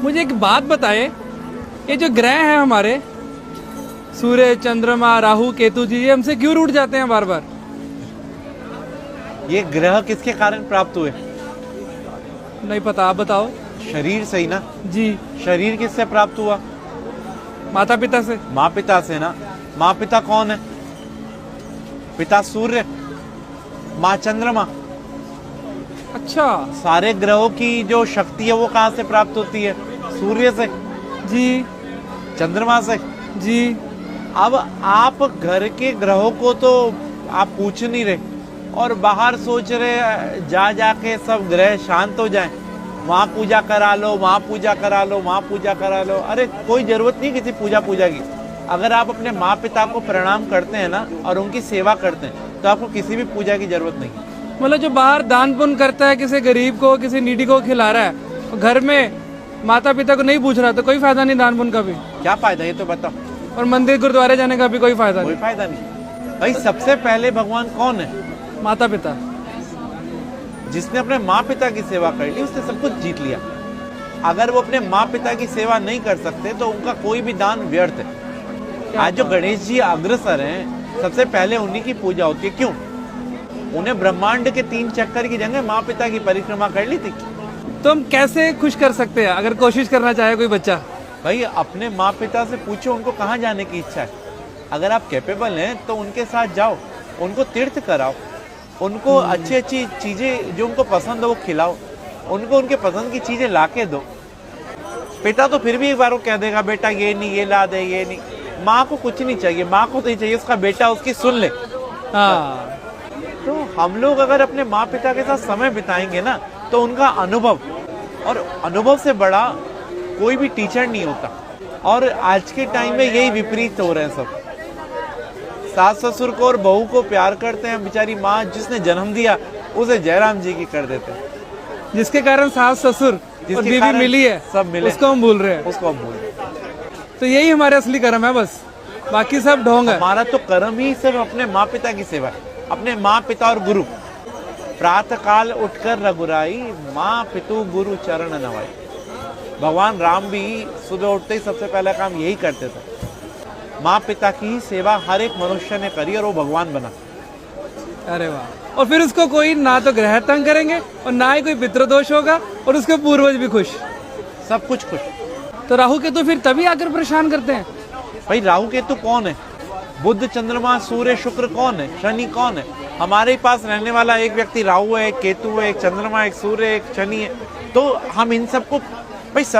मुझे एक बात बताए, ये जो ग्रह हैं हमारे सूर्य, चंद्रमा, राहु, केतु जी, ये हमसे क्यों रूठ जाते हैं बार बार? ये ग्रह किसके कारण प्राप्त हुए? नहीं पता, आप बताओ। शरीर से ही ना। जी। शरीर किससे प्राप्त हुआ? माता पिता से। माँ पिता से ना। माँ पिता कौन है? पिता सूर्य, माँ चंद्रमा। अच्छा। सारे ग्रहों की जो शक्ति है वो कहाँ से प्राप्त होती है? सूर्य से। जी। चंद्रमा से। जी। अब आप घर के ग्रहों को तो आप पूछ नहीं रहे और बाहर सोच रहे जा जाके सब ग्रह शांत हो जाएं, वहां पूजा करा लो, वहां पूजा करा लो, वहां पूजा करा लो। अरे कोई जरूरत नहीं किसी पूजा की। अगर आप अपने माँ पिता को प्रणाम करते हैं ना और उनकी सेवा करते हैं तो आपको किसी भी पूजा की जरूरत नहीं। मतलब जो बाहर दान पुण्य करता है, किसी गरीब को, किसी नीडी को खिला रहा है, घर में माता पिता को नहीं पूछ रहा, तो कोई फायदा नहीं दान पुण्य का भी। क्या फायदा ये तो बताओ। और मंदिर गुरुद्वारे जाने का भी कोई फायदा कोई नहीं। फायदा नहीं। भाई सबसे पहले भगवान कौन है? माता पिता। जिसने अपने माँ पिता की सेवा कर ली उसने सब कुछ जीत लिया। अगर वो अपने माँ पिता की सेवा नहीं कर सकते तो उनका कोई भी दान व्यर्थ है। आज जो गणेश जी अग्रसर हैं, सबसे पहले उन्हीं की पूजा होती है। क्यों? उन्हें ब्रह्मांड के 3 चक्कर की जगह माँ पिता की परिक्रमा कर ली थी। तो हम कैसे खुश कर सकते हैं अगर कोशिश करना चाहे कोई बच्चा? भाई अपने माँ पिता से पूछो उनको कहाँ जाने की इच्छा है। अगर आप कैपेबल हैं तो उनके साथ जाओ, उनको तीर्थ कराओ, उनको अच्छी अच्छी चीजें जो उनको पसंद हो वो खिलाओ, उनको उनके पसंद की चीजें ला के दो। पिता तो फिर भी एक बार वो कह देगा बेटा ये नहीं, ये ला दे, ये नहीं। माँ को कुछ नहीं चाहिए, माँ को तो ये चाहिए उसका बेटा उसकी सुन ले। हाँ। तो हम लोग अगर अपने माँ पिता के साथ समय बिताएंगे ना तो उनका अनुभव, और अनुभव से बड़ा कोई भी टीचर नहीं होता। और आज के टाइम में यही विपरीत हो रहे हैं सब। सास ससुर को और बहू को प्यार करते हैं, बेचारी माँ जिसने जन्म दिया उसे जयराम जी की कर देते हैं। जिसके कारण सास ससुर और बीवी मिली है, सब मिले, उसको हम भूल रहे हैं। उसको हम भूल रहे हैं। तो यही हमारे असली कर्म है, बस बाकी सब ढोंग है। हमारा तो कर्म ही सिर्फ अपने माँ पिता की सेवा है, अपने माँ पिता और गुरु। प्रातः काल उठकर रघुराई, माँ पितु गुरु चरण नवाई। भगवान राम भी सुबह उठते ही सबसे पहला काम यही करते थे। माँ पिता की ही सेवा हर एक मनुष्य ने करी और वो भगवान बना। अरे वाह। और फिर उसको कोई ना तो ग्रह तंग करेंगे और ना ही कोई पितृदोष होगा और उसके पूर्वज भी खुश, सब कुछ खुश। तो राहु केतु फिर तभी आकर परेशान करते हैं। भाई राहु केतु कौन है? बुध, चंद्रमा, सूर्य, शुक्र कौन है? शनि कौन है? हमारे पास रहने वाला एक व्यक्ति राहु है, एक केतु है, एक चंद्रमा, एक सूर्य, एक शनि है। तो हम इन सबको भाई सब